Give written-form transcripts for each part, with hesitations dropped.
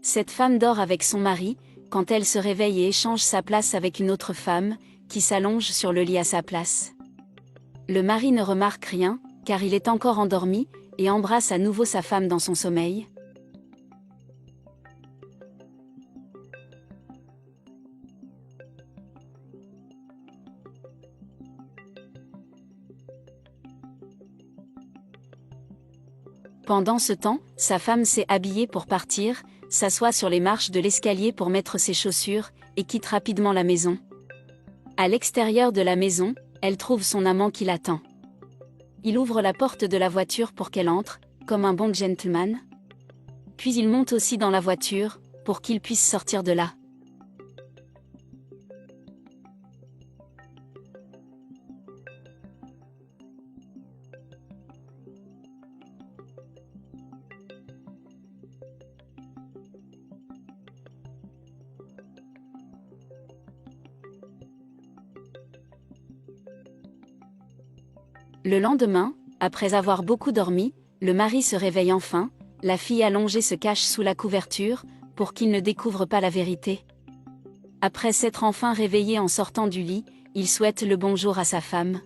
Cette femme dort avec son mari, quand elle se réveille et échange sa place avec une autre femme, qui s'allonge sur le lit à sa place. Le mari ne remarque rien, car il est encore endormi, et embrasse à nouveau sa femme dans son sommeil. Pendant ce temps, sa femme s'est habillée pour partir, s'assoit sur les marches de l'escalier pour mettre ses chaussures, et quitte rapidement la maison. À l'extérieur de la maison, elle trouve son amant qui l'attend. Il ouvre la porte de la voiture pour qu'elle entre, comme un bon gentleman. Puis il monte aussi dans la voiture, pour qu'il puisse sortir de là. Le lendemain, après avoir beaucoup dormi, le mari se réveille enfin, la fille allongée se cache sous la couverture, pour qu'il ne découvre pas la vérité. Après s'être enfin réveillé en sortant du lit, il souhaite le bonjour à sa femme.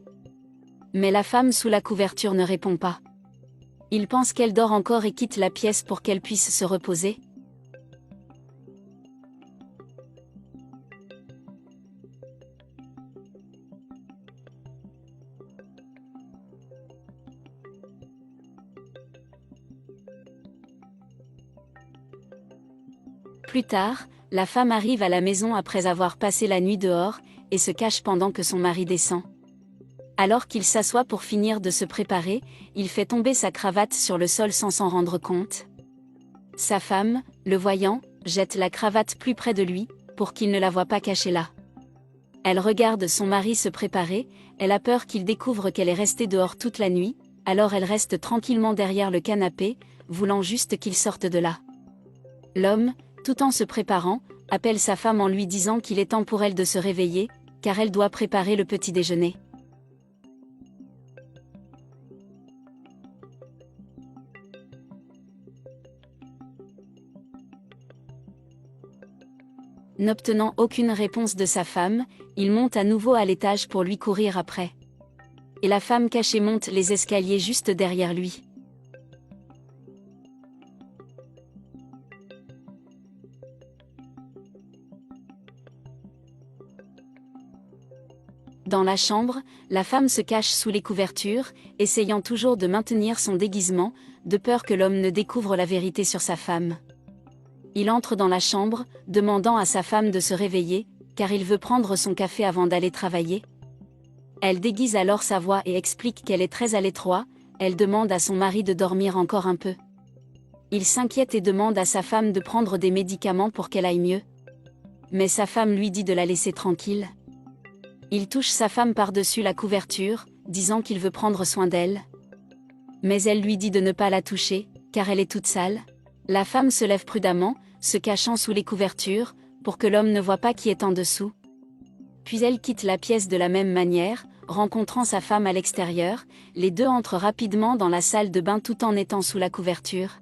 Mais la femme sous la couverture ne répond pas. Il pense qu'elle dort encore et quitte la pièce pour qu'elle puisse se reposer. Plus tard, la femme arrive à la maison après avoir passé la nuit dehors, et se cache pendant que son mari descend. Alors qu'il s'assoit pour finir de se préparer, il fait tomber sa cravate sur le sol sans s'en rendre compte. Sa femme, le voyant, jette la cravate plus près de lui, pour qu'il ne la voie pas cachée là. Elle regarde son mari se préparer, elle a peur qu'il découvre qu'elle est restée dehors toute la nuit, alors elle reste tranquillement derrière le canapé, voulant juste qu'il sorte de là. L'homme, tout en se préparant, appelle sa femme en lui disant qu'il est temps pour elle de se réveiller, car elle doit préparer le petit déjeuner. N'obtenant aucune réponse de sa femme, il monte à nouveau à l'étage pour lui courir après. Et la femme cachée monte les escaliers juste derrière lui. Dans la chambre, la femme se cache sous les couvertures, essayant toujours de maintenir son déguisement, de peur que l'homme ne découvre la vérité sur sa femme. Il entre dans la chambre, demandant à sa femme de se réveiller, car il veut prendre son café avant d'aller travailler. Elle déguise alors sa voix et explique qu'elle est très à l'étroit, elle demande à son mari de dormir encore un peu. Il s'inquiète et demande à sa femme de prendre des médicaments pour qu'elle aille mieux. Mais sa femme lui dit de la laisser tranquille. Il touche sa femme par-dessus la couverture, disant qu'il veut prendre soin d'elle. Mais elle lui dit de ne pas la toucher, car elle est toute sale. La femme se lève prudemment, se cachant sous les couvertures, pour que l'homme ne voie pas qui est en dessous. Puis elle quitte la pièce de la même manière, rencontrant sa femme à l'extérieur, les deux entrent rapidement dans la salle de bain tout en étant sous la couverture.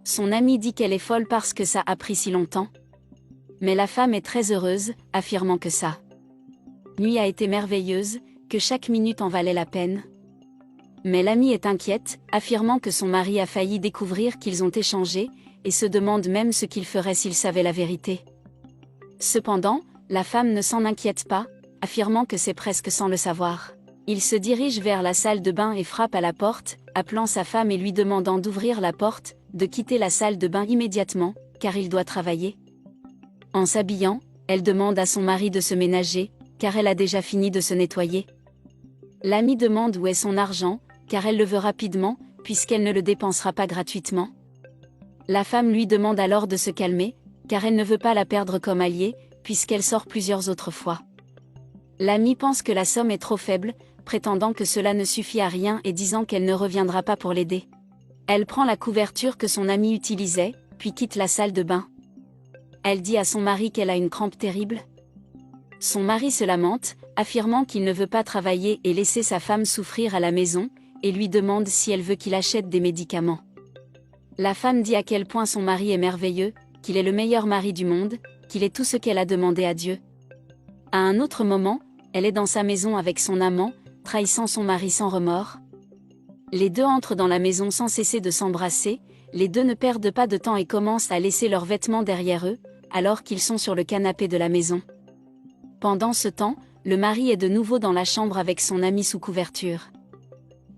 Son amie dit qu'elle est folle parce que ça a pris si longtemps. Mais la femme est très heureuse, affirmant que sa nuit a été merveilleuse, que chaque minute en valait la peine. Mais l'amie est inquiète, affirmant que son mari a failli découvrir qu'ils ont échangé, et se demande même ce qu'il ferait s'il savait la vérité. Cependant, la femme ne s'en inquiète pas, affirmant que c'est presque sans le savoir. Il se dirige vers la salle de bain et frappe à la porte, appelant sa femme et lui demandant d'ouvrir la porte, de quitter la salle de bain immédiatement, car il doit travailler. En s'habillant, elle demande à son mari de se ménager, car elle a déjà fini de se nettoyer. L'amie demande où est son argent, car elle le veut rapidement, puisqu'elle ne le dépensera pas gratuitement. La femme lui demande alors de se calmer, car elle ne veut pas la perdre comme alliée, puisqu'elle sort plusieurs autres fois. L'amie pense que la somme est trop faible, prétendant que cela ne suffit à rien et disant qu'elle ne reviendra pas pour l'aider. Elle prend la couverture que son amie utilisait, puis quitte la salle de bain. Elle dit à son mari qu'elle a une crampe terrible. Son mari se lamente, affirmant qu'il ne veut pas travailler et laisser sa femme souffrir à la maison, et lui demande si elle veut qu'il achète des médicaments. La femme dit à quel point son mari est merveilleux, qu'il est le meilleur mari du monde, qu'il est tout ce qu'elle a demandé à Dieu. À un autre moment, elle est dans sa maison avec son amant, trahissant son mari sans remords. Les deux entrent dans la maison sans cesser de s'embrasser, les deux ne perdent pas de temps et commencent à laisser leurs vêtements derrière eux, alors qu'ils sont sur le canapé de la maison. Pendant ce temps, le mari est de nouveau dans la chambre avec son ami sous couverture.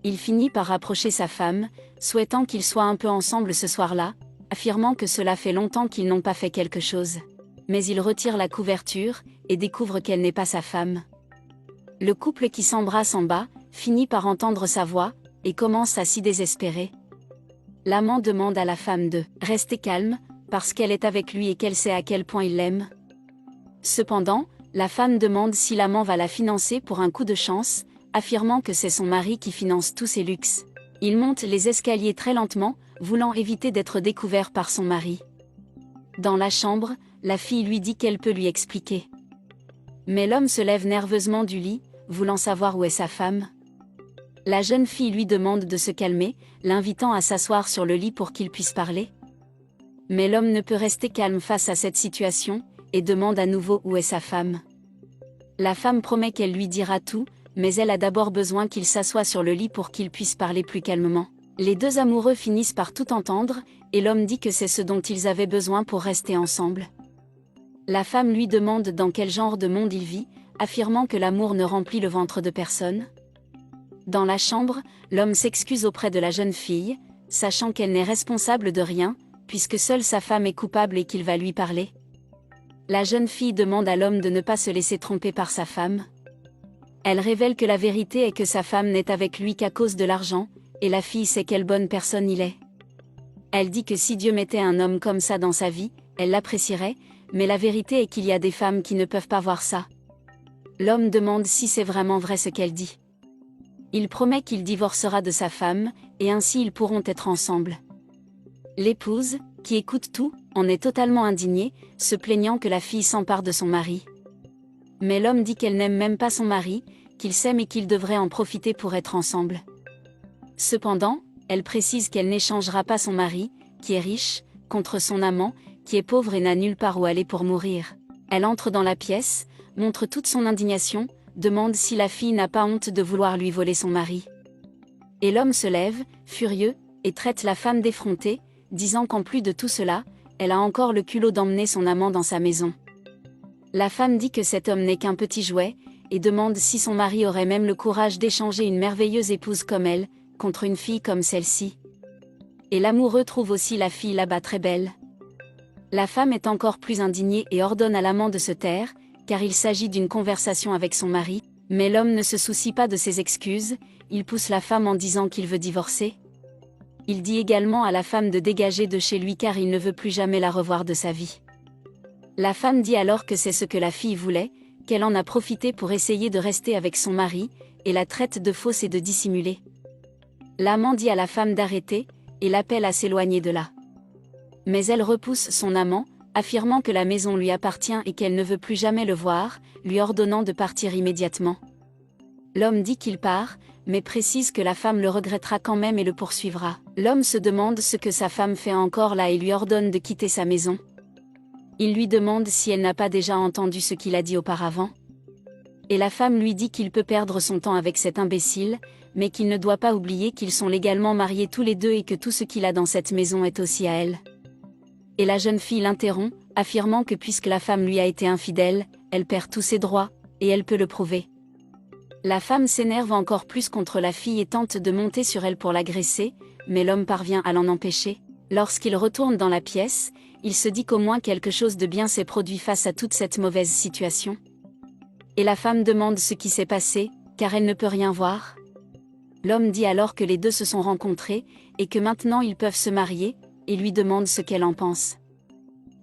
Il finit par rapprocher sa femme, souhaitant qu'ils soient un peu ensemble ce soir-là, affirmant que cela fait longtemps qu'ils n'ont pas fait quelque chose. Mais il retire la couverture, et découvre qu'elle n'est pas sa femme. Le couple qui s'embrasse en bas, finit par entendre sa voix, et commence à s'y désespérer. L'amant demande à la femme de « rester calme », parce qu'elle est avec lui et qu'elle sait à quel point il l'aime. Cependant, la femme demande si l'amant va la financer pour un coup de chance, affirmant que c'est son mari qui finance tous ses luxes. Il monte les escaliers très lentement, voulant éviter d'être découvert par son mari. Dans la chambre, la fille lui dit qu'elle peut lui expliquer. Mais l'homme se lève nerveusement du lit, voulant savoir où est sa femme. La jeune fille lui demande de se calmer, l'invitant à s'asseoir sur le lit pour qu'il puisse parler. Mais l'homme ne peut rester calme face à cette situation, et demande à nouveau où est sa femme. La femme promet qu'elle lui dira tout, mais elle a d'abord besoin qu'il s'assoie sur le lit pour qu'il puisse parler plus calmement. Les deux amoureux finissent par tout entendre, et l'homme dit que c'est ce dont ils avaient besoin pour rester ensemble. La femme lui demande dans quel genre de monde il vit, affirmant que l'amour ne remplit le ventre de personne. Dans la chambre, l'homme s'excuse auprès de la jeune fille, sachant qu'elle n'est responsable de rien, puisque seule sa femme est coupable et qu'il va lui parler. La jeune fille demande à l'homme de ne pas se laisser tromper par sa femme. Elle révèle que la vérité est que sa femme n'est avec lui qu'à cause de l'argent, et la fille sait quelle bonne personne il est. Elle dit que si Dieu mettait un homme comme ça dans sa vie, elle l'apprécierait, mais la vérité est qu'il y a des femmes qui ne peuvent pas voir ça. L'homme demande si c'est vraiment vrai ce qu'elle dit. Il promet qu'il divorcera de sa femme, et ainsi ils pourront être ensemble. L'épouse, qui écoute tout, en est totalement indignée, se plaignant que la fille s'empare de son mari. Mais l'homme dit qu'elle n'aime même pas son mari, qu'il s'aime et qu'ils devraient en profiter pour être ensemble. Cependant, elle précise qu'elle n'échangera pas son mari, qui est riche, contre son amant, qui est pauvre et n'a nulle part où aller pour mourir. Elle entre dans la pièce, montre toute son indignation, demande si la fille n'a pas honte de vouloir lui voler son mari. Et l'homme se lève, furieux, et traite la femme d'effrontée, disant qu'en plus de tout cela, elle a encore le culot d'emmener son amant dans sa maison. La femme dit que cet homme n'est qu'un petit jouet, et demande si son mari aurait même le courage d'échanger une merveilleuse épouse comme elle, contre une fille comme celle-ci. Et l'amoureux trouve aussi la fille là-bas très belle. La femme est encore plus indignée et ordonne à l'amant de se taire, car il s'agit d'une conversation avec son mari, mais l'homme ne se soucie pas de ses excuses, il pousse la femme en disant qu'il veut divorcer. Il dit également à la femme de dégager de chez lui car il ne veut plus jamais la revoir de sa vie. La femme dit alors que c'est ce que la fille voulait, qu'elle en a profité pour essayer de rester avec son mari, et la traite de fausse et de dissimulée. L'amant dit à la femme d'arrêter, et l'appelle à s'éloigner de là. Mais elle repousse son amant, affirmant que la maison lui appartient et qu'elle ne veut plus jamais le voir, lui ordonnant de partir immédiatement. L'homme dit qu'il part, mais précise que la femme le regrettera quand même et le poursuivra. L'homme se demande ce que sa femme fait encore là et lui ordonne de quitter sa maison. Il lui demande si elle n'a pas déjà entendu ce qu'il a dit auparavant. Et la femme lui dit qu'il peut perdre son temps avec cet imbécile, mais qu'il ne doit pas oublier qu'ils sont légalement mariés tous les deux et que tout ce qu'il a dans cette maison est aussi à elle. Et la jeune fille l'interrompt, affirmant que puisque la femme lui a été infidèle, elle perd tous ses droits, et elle peut le prouver. La femme s'énerve encore plus contre la fille et tente de monter sur elle pour l'agresser, mais l'homme parvient à l'en empêcher. Lorsqu'il retourne dans la pièce, il se dit qu'au moins quelque chose de bien s'est produit face à toute cette mauvaise situation. Et la femme demande ce qui s'est passé, car elle ne peut rien voir. L'homme dit alors que les deux se sont rencontrés, et que maintenant ils peuvent se marier, et lui demande ce qu'elle en pense.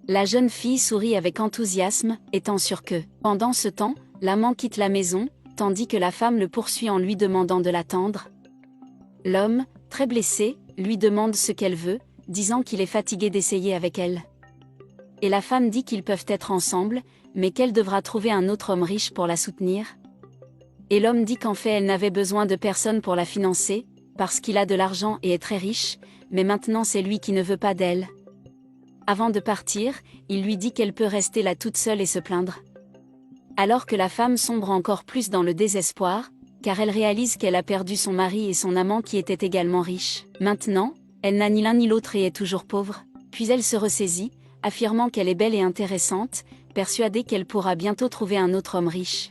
La jeune fille sourit avec enthousiasme, étant sûre que, pendant ce temps, l'amant quitte la maison, tandis que la femme le poursuit en lui demandant de l'attendre. L'homme, très blessé, lui demande ce qu'elle veut, disant qu'il est fatigué d'essayer avec elle. Et la femme dit qu'ils peuvent être ensemble, mais qu'elle devra trouver un autre homme riche pour la soutenir. Et l'homme dit qu'en fait elle n'avait besoin de personne pour la financer, parce qu'il a de l'argent et est très riche, mais maintenant c'est lui qui ne veut pas d'elle. Avant de partir, il lui dit qu'elle peut rester là toute seule et se plaindre. Alors que la femme sombre encore plus dans le désespoir, car elle réalise qu'elle a perdu son mari et son amant qui était également riche. Maintenant, elle n'a ni l'un ni l'autre et est toujours pauvre. Puis elle se ressaisit, affirmant qu'elle est belle et intéressante, persuadée qu'elle pourra bientôt trouver un autre homme riche.